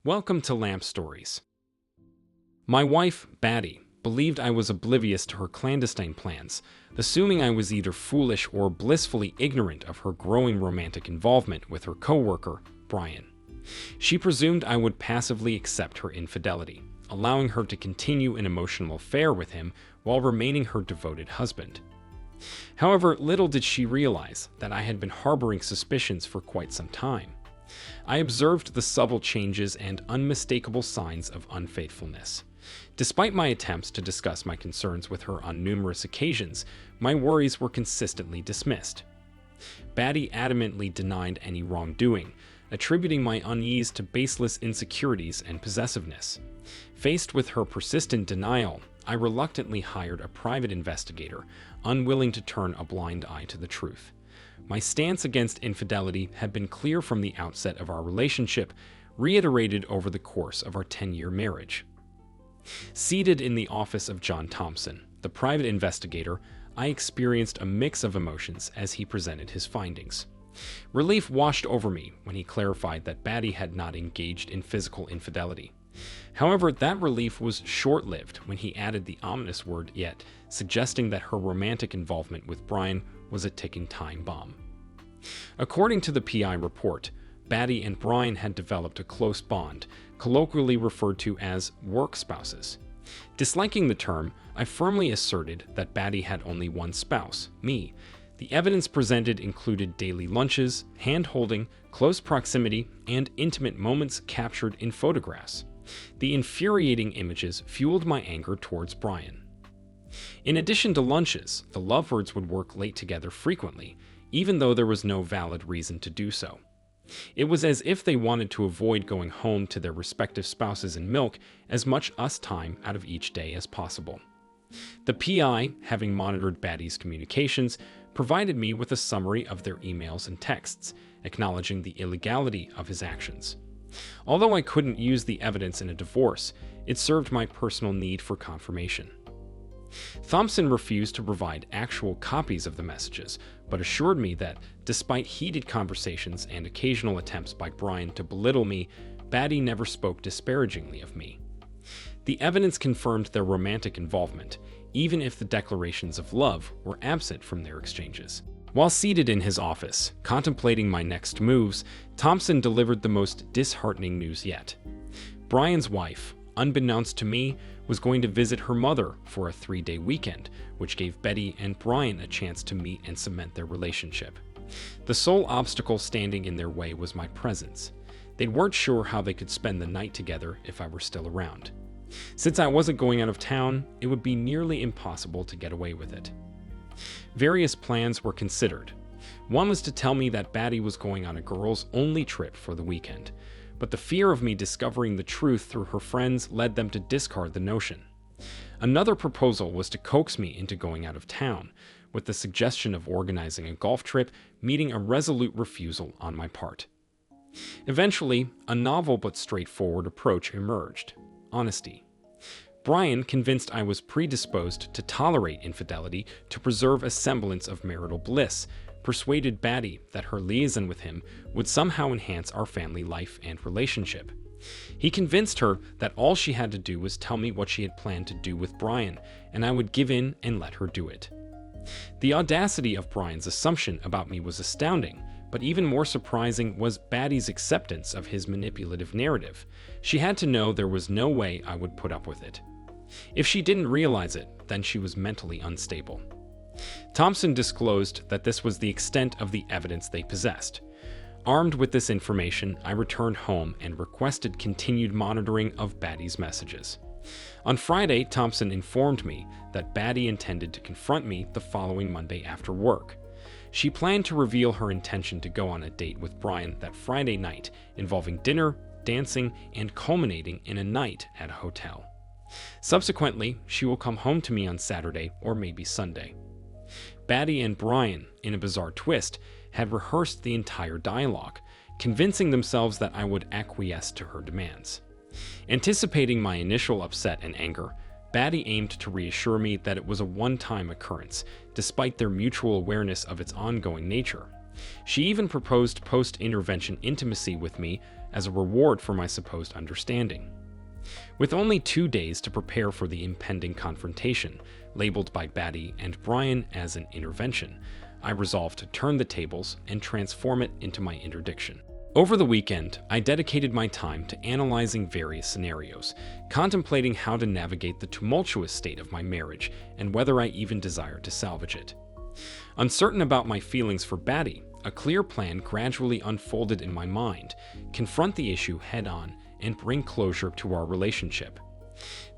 Welcome to Lamp Stories. My wife, Batty, believed I was oblivious to her clandestine plans, assuming I was either foolish or blissfully ignorant of her growing romantic involvement with her co-worker, Brian. She presumed I would passively accept her infidelity, allowing her to continue an emotional affair with him while remaining her devoted husband. However, little did she realize that I had been harboring suspicions for quite some time. I observed the subtle changes and unmistakable signs of unfaithfulness. Despite my attempts to discuss my concerns with her on numerous occasions, my worries were consistently dismissed. Batty adamantly denied any wrongdoing, attributing my unease to baseless insecurities and possessiveness. Faced with her persistent denial, I reluctantly hired a private investigator, unwilling to turn a blind eye to the truth. My stance against infidelity had been clear from the outset of our relationship, reiterated over the course of our 10-year marriage. Seated in the office of John Thompson, the private investigator, I experienced a mix of emotions as he presented his findings. Relief washed over me when he clarified that Batty had not engaged in physical infidelity. However, that relief was short-lived when he added the ominous word yet, suggesting that her romantic involvement with Brian was a ticking time bomb. According to the PI report, Batty and Brian had developed a close bond, colloquially referred to as work spouses. Disliking the term, I firmly asserted that Batty had only one spouse, me. The evidence presented included daily lunches, hand-holding, close proximity, and intimate moments captured in photographs. The infuriating images fueled my anger towards Brian. In addition to lunches, the lovebirds would work late together frequently, even though there was no valid reason to do so. It was as if they wanted to avoid going home to their respective spouses and milk as much us time out of each day as possible. The PI, having monitored Batty's communications, provided me with a summary of their emails and texts, acknowledging the illegality of his actions. Although I couldn't use the evidence in a divorce, it served my personal need for confirmation. Thompson refused to provide actual copies of the messages, but assured me that, despite heated conversations and occasional attempts by Brian to belittle me, Batty never spoke disparagingly of me. The evidence confirmed their romantic involvement, even if the declarations of love were absent from their exchanges. While seated in his office, contemplating my next moves, Thompson delivered the most disheartening news yet. Brian's wife, unbeknownst to me, was going to visit her mother for a 3-day weekend, which gave Batty and Brian a chance to meet and cement their relationship. The sole obstacle standing in their way was my presence. They weren't sure how they could spend the night together if I were still around. Since I wasn't going out of town, it would be nearly impossible to get away with it. Various plans were considered. One was to tell me that Batty was going on a girls-only trip for the weekend, but the fear of me discovering the truth through her friends led them to discard the notion. Another proposal was to coax me into going out of town, with the suggestion of organizing a golf trip, meeting a resolute refusal on my part. Eventually, a novel but straightforward approach emerged: honesty. Brian, convinced I was predisposed to tolerate infidelity to preserve a semblance of marital bliss, persuaded Batty that her liaison with him would somehow enhance our family life and relationship. He convinced her that all she had to do was tell me what she had planned to do with Brian, and I would give in and let her do it. The audacity of Brian's assumption about me was astounding, but even more surprising was Batty's acceptance of his manipulative narrative. She had to know there was no way I would put up with it. If she didn't realize it, then she was mentally unstable. Thompson disclosed that this was the extent of the evidence they possessed. Armed with this information, I returned home and requested continued monitoring of Batty's messages. On Friday, Thompson informed me that Batty intended to confront me the following Monday after work. She planned to reveal her intention to go on a date with Brian that Friday night, involving dinner, dancing, and culminating in a night at a hotel. Subsequently, she will come home to me on Saturday or maybe Sunday. Batty and Brian, in a bizarre twist, had rehearsed the entire dialogue, convincing themselves that I would acquiesce to her demands. Anticipating my initial upset and anger, Batty aimed to reassure me that it was a one-time occurrence, despite their mutual awareness of its ongoing nature. She even proposed post-intervention intimacy with me, as a reward for my supposed understanding. With only 2 days to prepare for the impending confrontation, labeled by Batty and Brian as an intervention, I resolved to turn the tables and transform it into my interdiction. Over the weekend, I dedicated my time to analyzing various scenarios, contemplating how to navigate the tumultuous state of my marriage and whether I even desired to salvage it. Uncertain about my feelings for Batty, a clear plan gradually unfolded in my mind: confront the issue head-on and bring closure to our relationship.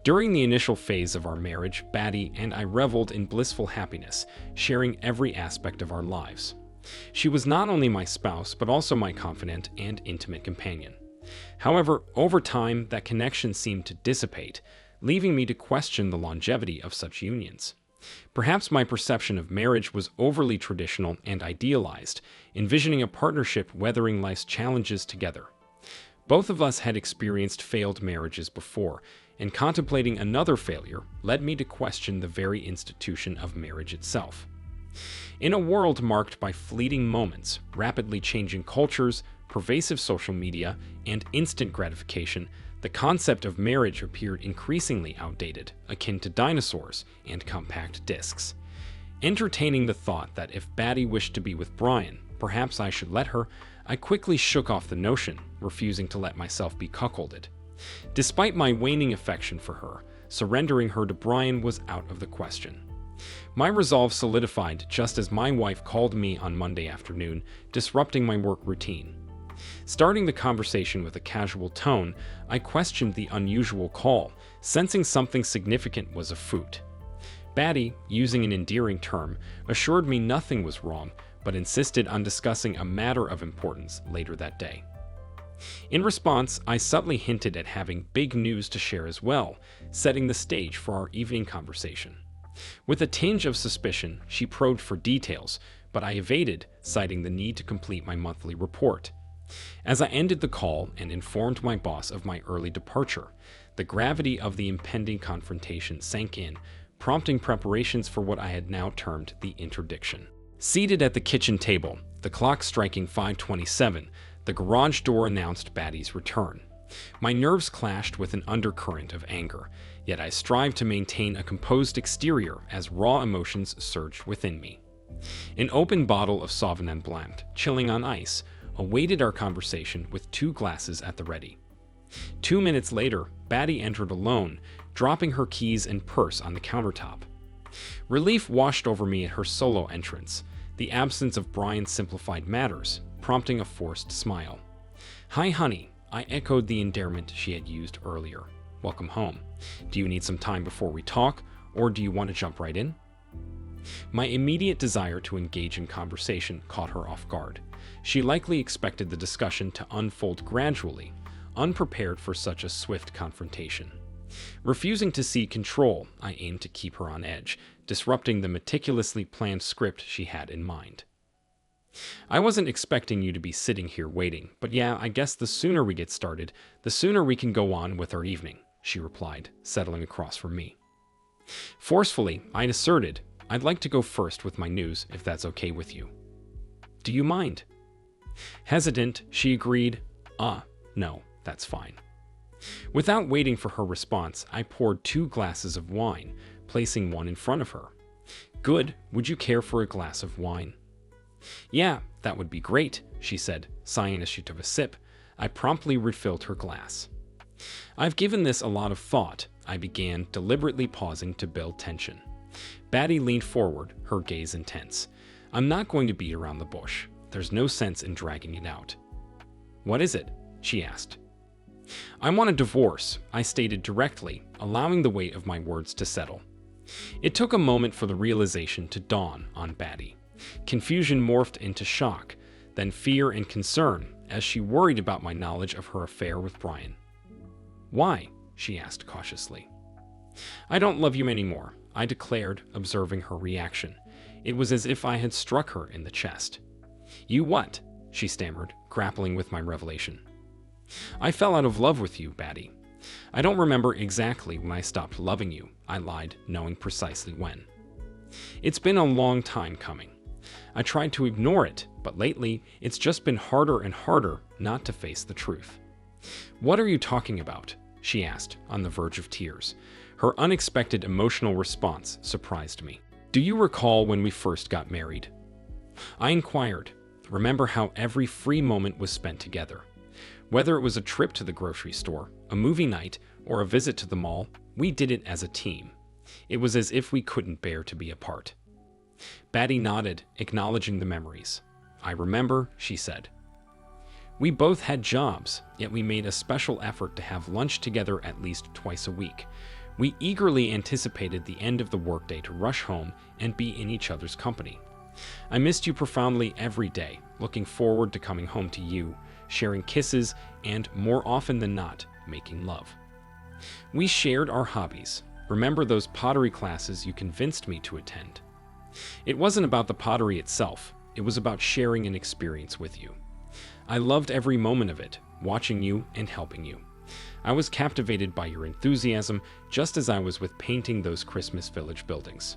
During the initial phase of our marriage, Batty and I reveled in blissful happiness, sharing every aspect of our lives. She was not only my spouse, but also my confidant and intimate companion. However, over time, that connection seemed to dissipate, leaving me to question the longevity of such unions. Perhaps my perception of marriage was overly traditional and idealized, envisioning a partnership weathering life's challenges together. Both of us had experienced failed marriages before, and contemplating another failure led me to question the very institution of marriage itself. In a world marked by fleeting moments, rapidly changing cultures, pervasive social media, and instant gratification, the concept of marriage appeared increasingly outdated, akin to dinosaurs and compact discs. Entertaining the thought that if Batty wished to be with Brian, perhaps I should let her, I quickly shook off the notion, refusing to let myself be cuckolded. Despite my waning affection for her, surrendering her to Brian was out of the question. My resolve solidified just as my wife called me on Monday afternoon, disrupting my work routine. Starting the conversation with a casual tone, I questioned the unusual call, sensing something significant was afoot. Batty, using an endearing term, assured me nothing was wrong, but insisted on discussing a matter of importance later that day. In response, I subtly hinted at having big news to share as well, setting the stage for our evening conversation. With a tinge of suspicion, she probed for details, but I evaded, citing the need to complete my monthly report. As I ended the call and informed my boss of my early departure, the gravity of the impending confrontation sank in, prompting preparations for what I had now termed the interdiction. Seated at the kitchen table, the clock striking 5:27, the garage door announced Batty's return. My nerves clashed with an undercurrent of anger, yet I strived to maintain a composed exterior as raw emotions surged within me. An open bottle of Sauvignon Blanc, chilling on ice, awaited our conversation with 2 glasses at the ready. 2 minutes later, Batty entered alone, dropping her keys and purse on the countertop. Relief washed over me at her solo entrance. The absence of Brian simplified matters, prompting a forced smile. "Hi, honey," I echoed the endearment she had used earlier. "Welcome home. Do you need some time before we talk, or do you want to jump right in?" My immediate desire to engage in conversation caught her off guard. She likely expected the discussion to unfold gradually, unprepared for such a swift confrontation. Refusing to cede control, I aimed to keep her on edge, disrupting the meticulously planned script she had in mind. "I wasn't expecting you to be sitting here waiting, but yeah, I guess the sooner we get started, the sooner we can go on with our evening," she replied, settling across from me. Forcefully, I asserted, "I'd like to go first with my news, if that's okay with you." "Do you mind?" Hesitant, she agreed, No, that's fine." Without waiting for her response, I poured 2 glasses of wine, placing one in front of her. "Good, would you care for a glass of wine?" "Yeah, that would be great," she said, sighing as she took a sip. I promptly refilled her glass. "I've given this a lot of thought," I began, deliberately pausing to build tension. Batty leaned forward, her gaze intense. "I'm not going to beat around the bush. There's no sense in dragging it out." "What is it?" she asked. "I want a divorce," I stated directly, allowing the weight of my words to settle. It took a moment for the realization to dawn on Batty. Confusion morphed into shock, then fear and concern, as she worried about my knowledge of her affair with Brian. "Why?" she asked cautiously. "I don't love you anymore," I declared, observing her reaction. It was as if I had struck her in the chest. "You what?" she stammered, grappling with my revelation. "I fell out of love with you, Batty. I don't remember exactly when I stopped loving you," I lied, knowing precisely when. "It's been a long time coming. I tried to ignore it, but lately it's just been harder and harder not to face the truth." "What are you talking about?" she asked, on the verge of tears. Her unexpected emotional response surprised me. "Do you recall when we first got married?" I inquired. Remember how every free moment was spent together? Whether it was a trip to the grocery store, a movie night, or a visit to the mall, we did it as a team. It was as if we couldn't bear to be apart. Batty nodded, acknowledging the memories. "I remember," she said. "We both had jobs, yet we made a special effort to have lunch together at least twice a week. We eagerly anticipated the end of the workday to rush home and be in each other's company. I missed you profoundly every day, looking forward to coming home to you, sharing kisses, and, more often than not, making love. We shared our hobbies. Remember those pottery classes you convinced me to attend? It wasn't about the pottery itself, it was about sharing an experience with you. I loved every moment of it, watching you and helping you. I was captivated by your enthusiasm, just as I was with painting those Christmas village buildings.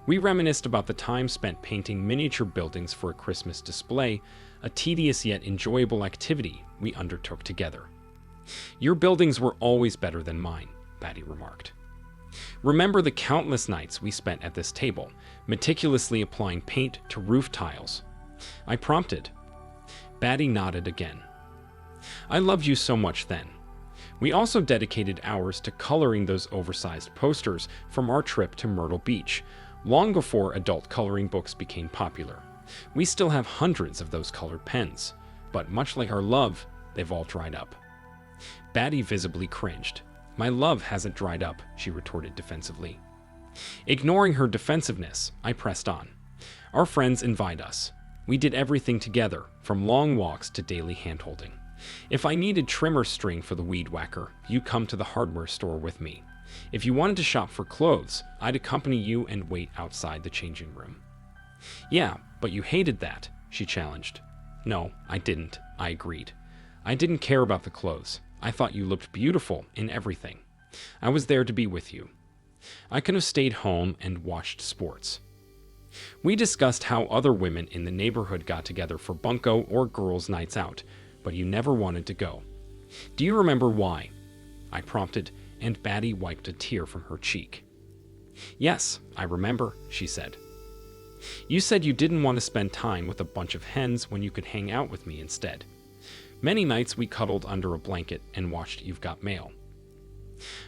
We reminisced about the time spent painting miniature buildings for a Christmas display, a tedious yet enjoyable activity we undertook together. Your buildings were always better than mine," Batty remarked. "Remember the countless nights we spent at this table, meticulously applying paint to roof tiles?" I prompted. Batty nodded again. "I loved you so much then. We also dedicated hours to coloring those oversized posters from our trip to Myrtle Beach, long before adult coloring books became popular. We still have hundreds of those colored pens, but much like our love, they've all dried up." Batty visibly cringed. "My love hasn't dried up," she retorted defensively. Ignoring her defensiveness, I pressed on. "Our friends invite us. We did everything together, from long walks to daily handholding. If I needed trimmer string for the weed whacker, you'd come to the hardware store with me. If you wanted to shop for clothes, I'd accompany you and wait outside the changing room." "Yeah, but you hated that," she challenged. "No, I didn't," I agreed. "I didn't care about the clothes. I thought you looked beautiful in everything. I was there to be with you. I could have stayed home and watched sports." We discussed how other women in the neighborhood got together for bunco or girls' nights out, but you never wanted to go. "Do you remember why?" I prompted, and Batty wiped a tear from her cheek. "Yes, I remember," she said. "You said you didn't want to spend time with a bunch of hens when you could hang out with me instead. Many nights we cuddled under a blanket and watched You've Got Mail."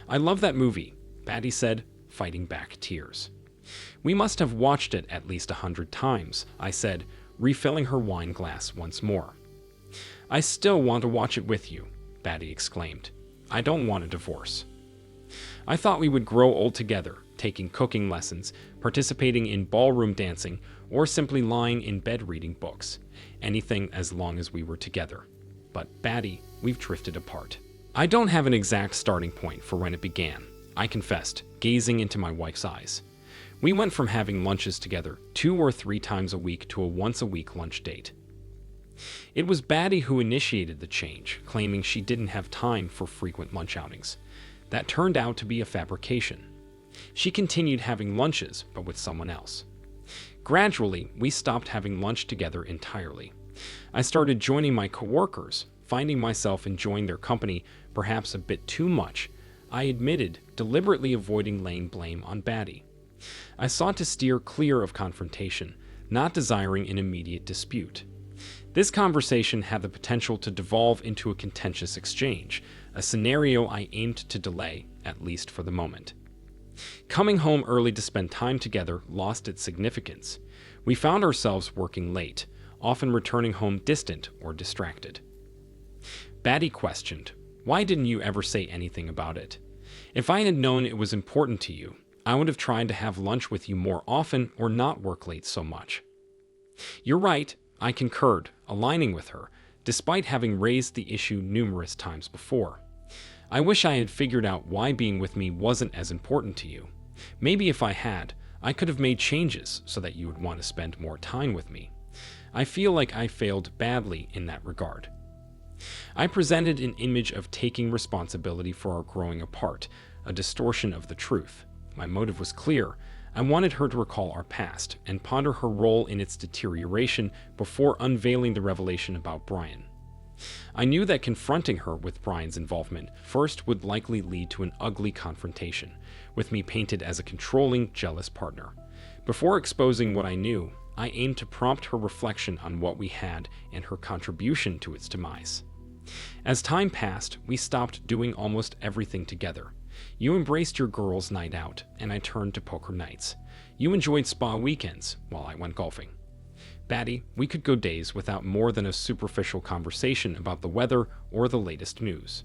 "I love that movie," Batty said, fighting back tears. "We must have watched it at least 100 times," I said, refilling her wine glass once more. "I still want to watch it with you," Batty exclaimed. "I don't want a divorce." I thought we would grow old together, taking cooking lessons, participating in ballroom dancing, or simply lying in bed reading books. Anything as long as we were together. But, Batty, we've drifted apart. I don't have an exact starting point for when it began, I confessed, gazing into my wife's eyes. We went from having lunches together 2 or 3 times a week to a once-a-week lunch date. It was Batty who initiated the change, claiming she didn't have time for frequent lunch outings. That turned out to be a fabrication. She continued having lunches, but with someone else. Gradually, we stopped having lunch together entirely. I started joining my coworkers, finding myself enjoying their company perhaps a bit too much. I admitted, deliberately avoiding laying blame on Batty. I sought to steer clear of confrontation, not desiring an immediate dispute. This conversation had the potential to devolve into a contentious exchange, a scenario I aimed to delay, at least for the moment. Coming home early to spend time together lost its significance. We found ourselves working late, often returning home distant or distracted. Batty questioned, "Why didn't you ever say anything about it? If I had known it was important to you, I would have tried to have lunch with you more often or not work late so much." "You're right," I concurred, aligning with her, despite having raised the issue numerous times before. "I wish I had figured out why being with me wasn't as important to you. Maybe if I had, I could have made changes so that you would want to spend more time with me. I feel like I failed badly in that regard." I presented an image of taking responsibility for our growing apart, a distortion of the truth. My motive was clear. I wanted her to recall our past and ponder her role in its deterioration before unveiling the revelation about Brian. I knew that confronting her with Brian's involvement first would likely lead to an ugly confrontation, with me painted as a controlling, jealous partner. Before exposing what I knew, I aimed to prompt her reflection on what we had and her contribution to its demise. As time passed, we stopped doing almost everything together. You embraced your girls' night out, and I turned to poker nights. You enjoyed spa weekends, while I went golfing. Batty, we could go days without more than a superficial conversation about the weather or the latest news.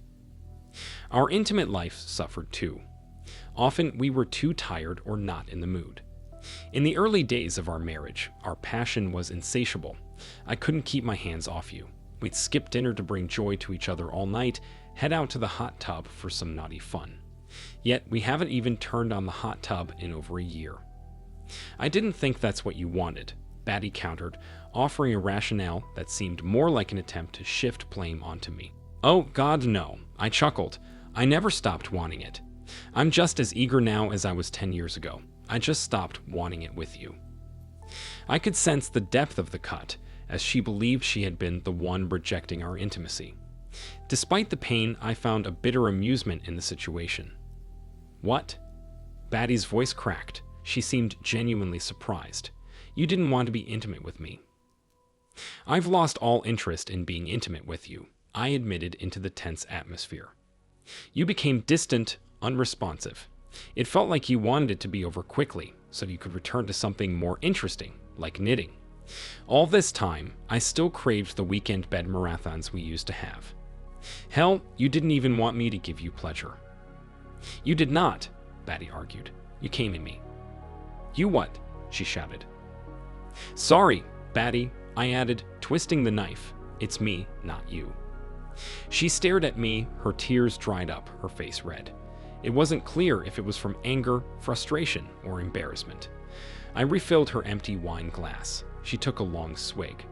Our intimate life suffered too. Often we were too tired or not in the mood. In the early days of our marriage, our passion was insatiable. I couldn't keep my hands off you. We'd skip dinner to bring joy to each other all night, head out to the hot tub for some naughty fun. Yet we haven't even turned on the hot tub in over a year. I didn't think that's what you wanted, Batty countered, offering a rationale that seemed more like an attempt to shift blame onto me. Oh, God, no, I chuckled. I never stopped wanting it. I'm just as eager now as I was 10 years ago. I just stopped wanting it with you. I could sense the depth of the cut, as she believed she had been the one rejecting our intimacy. Despite the pain, I found a bitter amusement in the situation. What? Batty's voice cracked. She seemed genuinely surprised. You didn't want to be intimate with me. I've lost all interest in being intimate with you, I admitted into the tense atmosphere. You became distant, unresponsive. It felt like you wanted it to be over quickly, so you could return to something more interesting, like knitting. All this time, I still craved the weekend bed marathons we used to have. Hell, you didn't even want me to give you pleasure. You did not, Batty argued. You came in me. You what? She shouted. Sorry, Batty, I added, twisting the knife. It's me, not you. She stared at me, her tears dried up, her face red. It wasn't clear if it was from anger, frustration, or embarrassment. I refilled her empty wine glass. She took a long swig.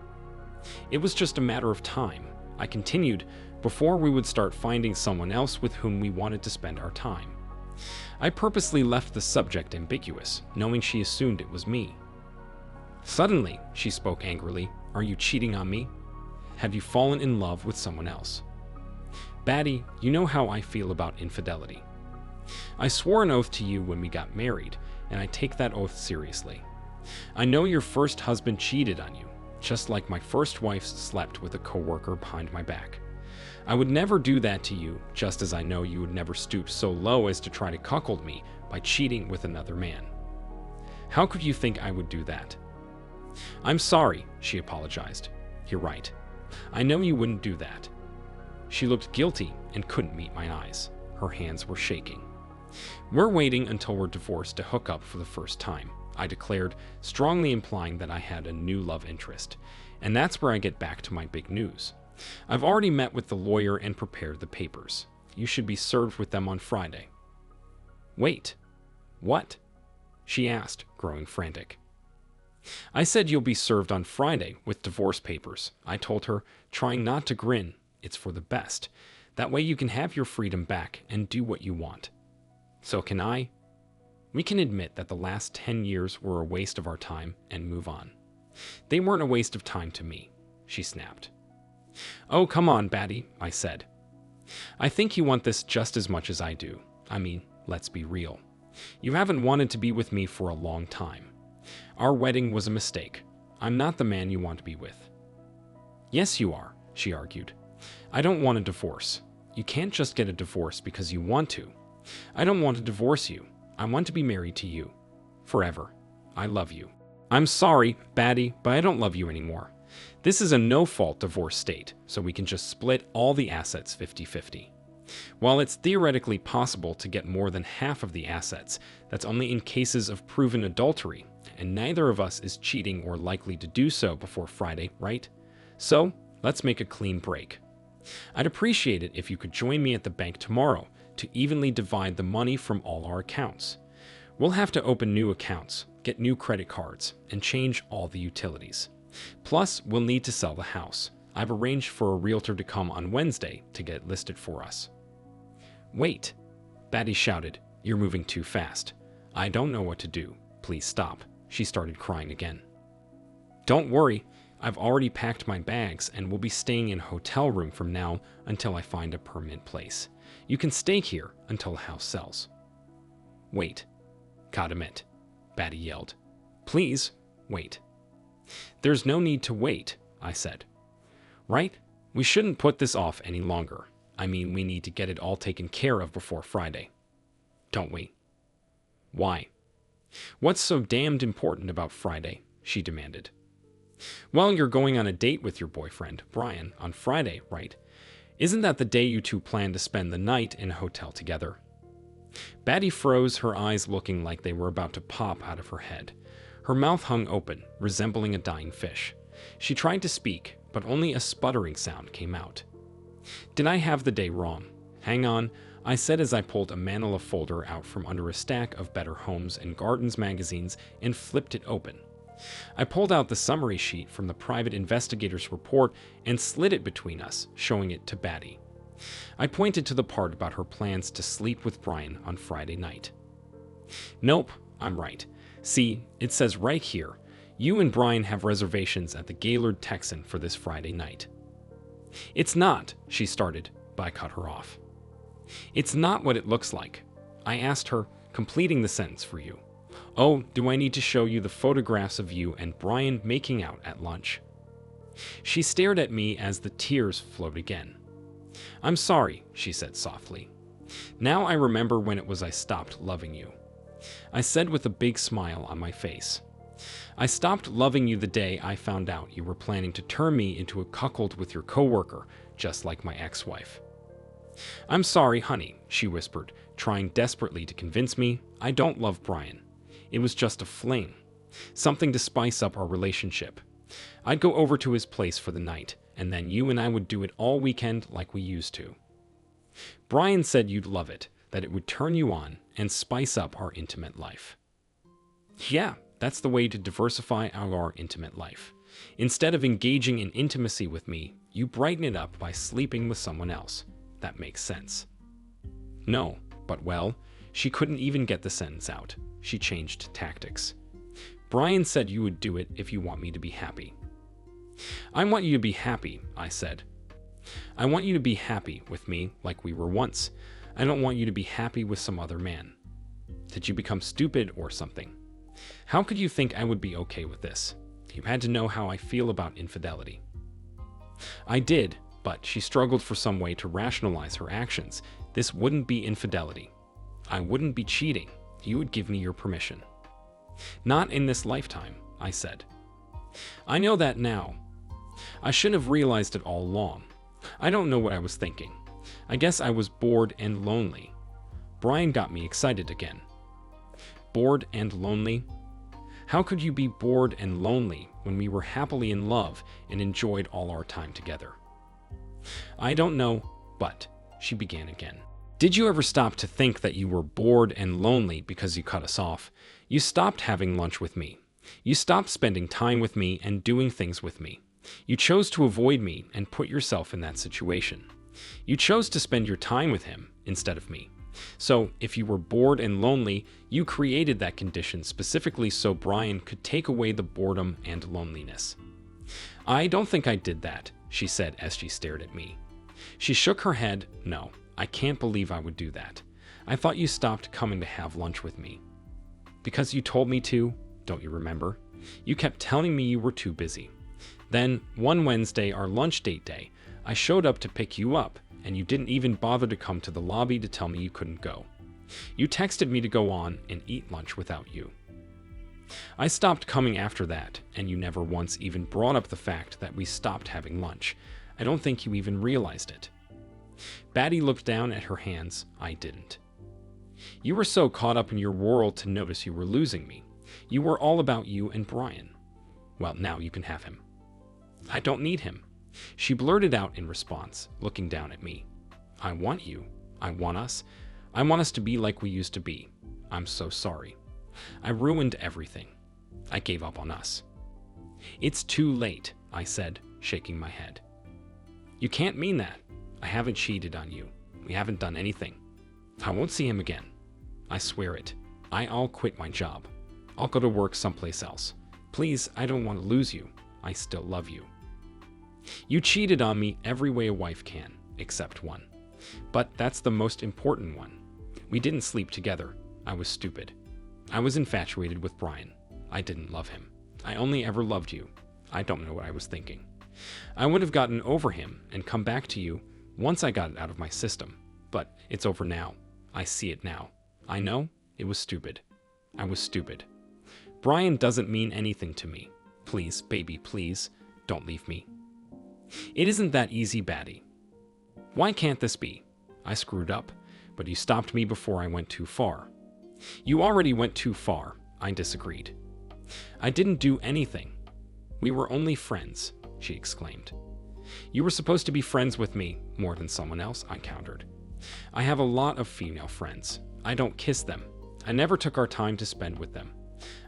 It was just a matter of time, I continued, before we would start finding someone else with whom we wanted to spend our time. I purposely left the subject ambiguous, knowing she assumed it was me. Suddenly, she spoke angrily, are you cheating on me? Have you fallen in love with someone else? Batty, you know how I feel about infidelity. I swore an oath to you when we got married, and I take that oath seriously. I know your first husband cheated on you, just like my first wife slept with a coworker behind my back. I would never do that to you, just as I know you would never stoop so low as to try to cuckold me by cheating with another man. How could you think I would do that? I'm sorry, she apologized. You're right. I know you wouldn't do that. She looked guilty and couldn't meet my eyes. Her hands were shaking. We're waiting until we're divorced to hook up for the first time, I declared, strongly implying that I had a new love interest. And that's where I get back to my big news. I've already met with the lawyer and prepared the papers. You should be served with them on Friday. Wait, what? She asked, growing frantic. I said you'll be served on Friday with divorce papers, I told her, trying not to grin. It's for the best. That way you can have your freedom back and do what you want. So can I? We can admit that the last 10 years were a waste of our time and move on. They weren't a waste of time to me, she snapped. Oh, come on, Batty, I said. I think you want this just as much as I do. I mean, let's be real. You haven't wanted to be with me for a long time. Our wedding was a mistake. I'm not the man you want to be with. Yes, you are, she argued. I don't want a divorce. You can't just get a divorce because you want to. I don't want to divorce you. I want to be married to you. Forever. I love you. I'm sorry, Batty, but I don't love you anymore. This is a no-fault divorce state, so we can just split all the assets 50-50. While it's theoretically possible to get more than half of the assets, that's only in cases of proven adultery, and neither of us is cheating or likely to do so before Friday, right? So, let's make a clean break. I'd appreciate it if you could join me at the bank tomorrow to evenly divide the money from all our accounts. We'll have to open new accounts, get new credit cards, and change all the utilities. Plus, we'll need to sell the house. I've arranged for a realtor to come on Wednesday to get it listed for us. Wait, Batty shouted. You're moving too fast. I don't know what to do. Please stop. She started crying again. Don't worry. I've already packed my bags and will be staying in a hotel room from now until I find a permanent place. You can stay here until the house sells." "Wait. Gotta admit," Batty yelled. "Please, wait." "There's no need to wait," I said. "Right? We shouldn't put this off any longer. I mean, we need to get it all taken care of before Friday. Don't we?" "Why? What's so damned important about Friday?" she demanded. "Well, you're going on a date with your boyfriend, Brian, on Friday, right? Isn't that the day you two plan to spend the night in a hotel together?" Batty froze, her eyes looking like they were about to pop out of her head. Her mouth hung open, resembling a dying fish. She tried to speak, but only a sputtering sound came out. "Did I have the day wrong? Hang on," I said as I pulled a manila folder out from under a stack of Better Homes and Gardens magazines and flipped it open. I pulled out the summary sheet from the private investigator's report and slid it between us, showing it to Batty. I pointed to the part about her plans to sleep with Brian on Friday night. "Nope, I'm right. See, it says right here, you and Brian have reservations at the Gaylord Texan for this Friday night." "It's not," she started, but I cut her off. "It's not what it looks like," I asked her, completing the sentence for you. "Oh, do I need to show you the photographs of you and Brian making out at lunch?" She stared at me as the tears flowed again. "I'm sorry," she said softly. "Now I remember when it was I stopped loving you," I said with a big smile on my face. "I stopped loving you the day I found out you were planning to turn me into a cuckold with your coworker, just like my ex-wife." "I'm sorry, honey," she whispered, trying desperately to convince me I don't love Brian. It was just a fling, something to spice up our relationship. I'd go over to his place for the night, and then you and I would do it all weekend like we used to. Brian said you'd love it, that it would turn you on and spice up our intimate life. Yeah, that's the way to diversify our intimate life. Instead of engaging in intimacy with me, you brighten it up by sleeping with someone else. That makes sense. No, but well, she couldn't even get the sentence out. She changed tactics. Brian said you would do it if you want me to be happy. I want you to be happy, I said. I want you to be happy with me like we were once. I don't want you to be happy with some other man. Did you become stupid or something? How could you think I would be okay with this? You had to know how I feel about infidelity. I did, but she struggled for some way to rationalize her actions. This wouldn't be infidelity. I wouldn't be cheating. You would give me your permission. Not in this lifetime, I said. I know that now. I should have realized it all along. I don't know what I was thinking. I guess I was bored and lonely. Brian got me excited again. Bored and lonely? How could you be bored and lonely when we were happily in love and enjoyed all our time together? I don't know, but she began again. Did you ever stop to think that you were bored and lonely because you cut us off? You stopped having lunch with me. You stopped spending time with me and doing things with me. You chose to avoid me and put yourself in that situation. You chose to spend your time with him instead of me. So, if you were bored and lonely, you created that condition specifically so Brian could take away the boredom and loneliness. I don't think I did that, she said as she stared at me. She shook her head. No, I can't believe I would do that. I thought you stopped coming to have lunch with me. Because you told me to, don't you remember? You kept telling me you were too busy. Then, one Wednesday, our lunch date day, I showed up to pick you up, and you didn't even bother to come to the lobby to tell me you couldn't go. You texted me to go on and eat lunch without you. I stopped coming after that, and you never once even brought up the fact that we stopped having lunch. I don't think you even realized it. Batty looked down at her hands. I didn't. You were so caught up in your world to notice you were losing me. You were all about you and Brian. Well, now you can have him. I don't need him. She blurted out in response, looking down at me. I want you. I want us. I want us to be like we used to be. I'm so sorry. I ruined everything. I gave up on us. It's too late, I said, shaking my head. You can't mean that. I haven't cheated on you. We haven't done anything. I won't see him again. I swear it. I'll quit my job. I'll go to work someplace else. Please, I don't want to lose you. I still love you. You cheated on me every way a wife can, except one. But that's the most important one. We didn't sleep together. I was stupid. I was infatuated with Brian. I didn't love him. I only ever loved you. I don't know what I was thinking. I would have gotten over him and come back to you once I got it out of my system. But it's over now. I see it now. I know it was stupid. I was stupid. Brian doesn't mean anything to me. Please, baby, please, don't leave me. It isn't that easy, Batty. Why can't this be? I screwed up, but you stopped me before I went too far. You already went too far, I disagreed. I didn't do anything. We were only friends, she exclaimed. You were supposed to be friends with me more than someone else, I countered. I have a lot of female friends. I don't kiss them. I never took our time to spend with them.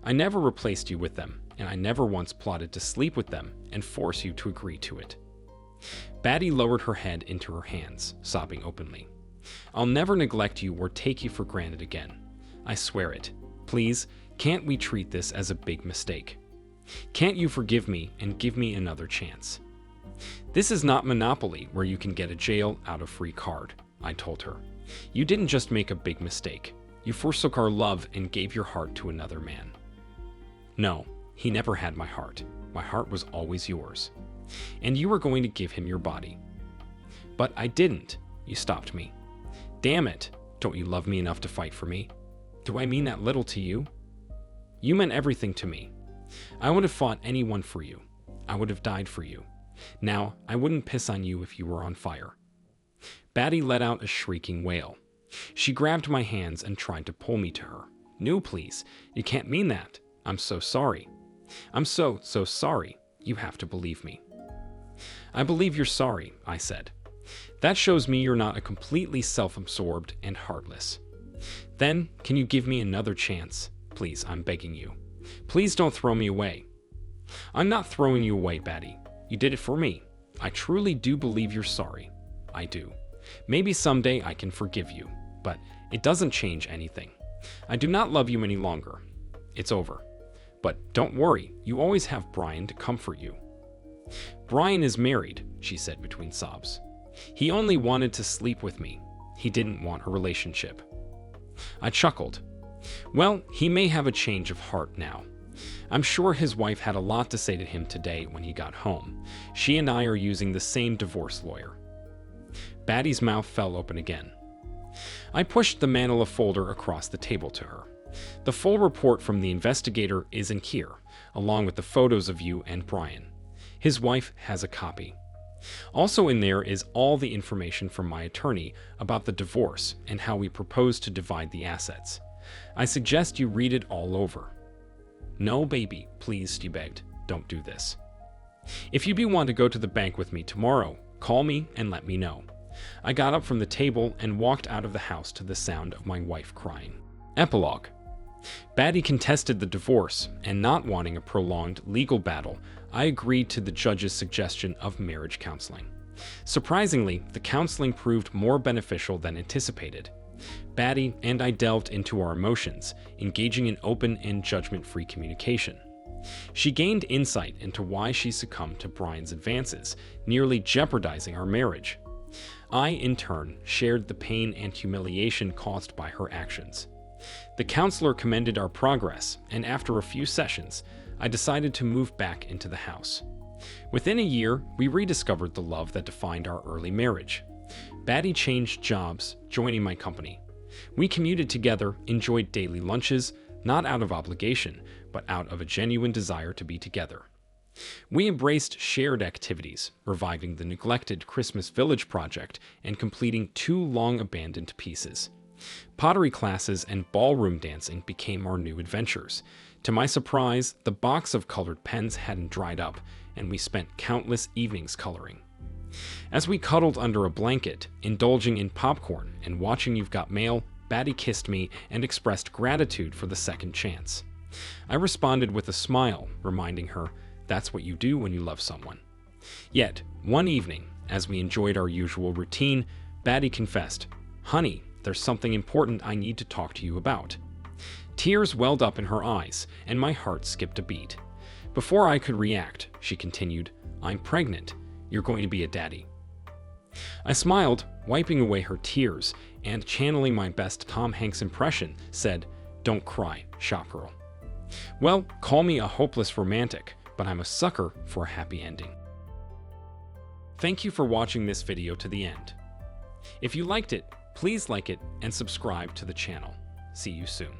I never replaced you with them, and I never once plotted to sleep with them and force you to agree to it. Batty lowered her head into her hands, sobbing openly. I'll never neglect you or take you for granted again. I swear it. Please, can't we treat this as a big mistake? Can't you forgive me and give me another chance? This is not Monopoly where you can get a jail out of free card, I told her. You didn't just make a big mistake. You forsook our love and gave your heart to another man. No, he never had my heart. My heart was always yours. And you were going to give him your body. But I didn't. You stopped me. Damn it. Don't you love me enough to fight for me? Do I mean that little to you? You meant everything to me. I would have fought anyone for you. I would have died for you. Now, I wouldn't piss on you if you were on fire. Batty let out a shrieking wail. She grabbed my hands and tried to pull me to her. No, please. You can't mean that. I'm so sorry. I'm so sorry. You have to believe me. I believe you're sorry, I said. That shows me you're not a completely self-absorbed and heartless. Then, can you give me another chance? Please, I'm begging you. Please don't throw me away. I'm not throwing you away, Batty. You did it for me. I truly do believe you're sorry. I do. Maybe someday I can forgive you, but it doesn't change anything. I do not love you any longer. It's over. But don't worry, you always have Brian to comfort you. Brian is married, she said between sobs. He only wanted to sleep with me. He didn't want a relationship. I chuckled. Well, he may have a change of heart now. I'm sure his wife had a lot to say to him today when he got home. She and I are using the same divorce lawyer. Batty's mouth fell open again. I pushed the manila folder across the table to her. The full report from the investigator is in here, along with the photos of you and Brian. His wife has a copy. Also in there is all the information from my attorney about the divorce and how we propose to divide the assets. I suggest you read it all over. No, baby, please, she begged. Don't do this. If you do want to go to the bank with me tomorrow, call me and let me know. I got up from the table and walked out of the house to the sound of my wife crying. Epilogue. Batty contested the divorce, and not wanting a prolonged legal battle, I agreed to the judge's suggestion of marriage counseling. Surprisingly, the counseling proved more beneficial than anticipated. Batty and I delved into our emotions, engaging in open and judgment-free communication. She gained insight into why she succumbed to Brian's advances, nearly jeopardizing our marriage. I, in turn, shared the pain and humiliation caused by her actions. The counselor commended our progress, and after a few sessions, I decided to move back into the house. Within a year, we rediscovered the love that defined our early marriage. Batty changed jobs, joining my company. We commuted together, enjoyed daily lunches, not out of obligation, but out of a genuine desire to be together. We embraced shared activities, reviving the neglected Christmas Village project and completing 2 long-abandoned pieces. Pottery classes and ballroom dancing became our new adventures. To my surprise, the box of colored pens hadn't dried up, and we spent countless evenings coloring. As we cuddled under a blanket, indulging in popcorn and watching You've Got Mail, Batty kissed me and expressed gratitude for the second chance. I responded with a smile, reminding her, that's what you do when you love someone. Yet, one evening, as we enjoyed our usual routine, Batty confessed, "Honey, there's something important I need to talk to you about." Tears welled up in her eyes, and my heart skipped a beat. Before I could react, she continued, "I'm pregnant. You're going to be a daddy." I smiled, wiping away her tears, and channeling my best Tom Hanks impression, said, "Don't cry, shop girl." Well, call me a hopeless romantic, but I'm a sucker for a happy ending. Thank you for watching this video to the end. If you liked it, please like it and subscribe to the channel. See you soon.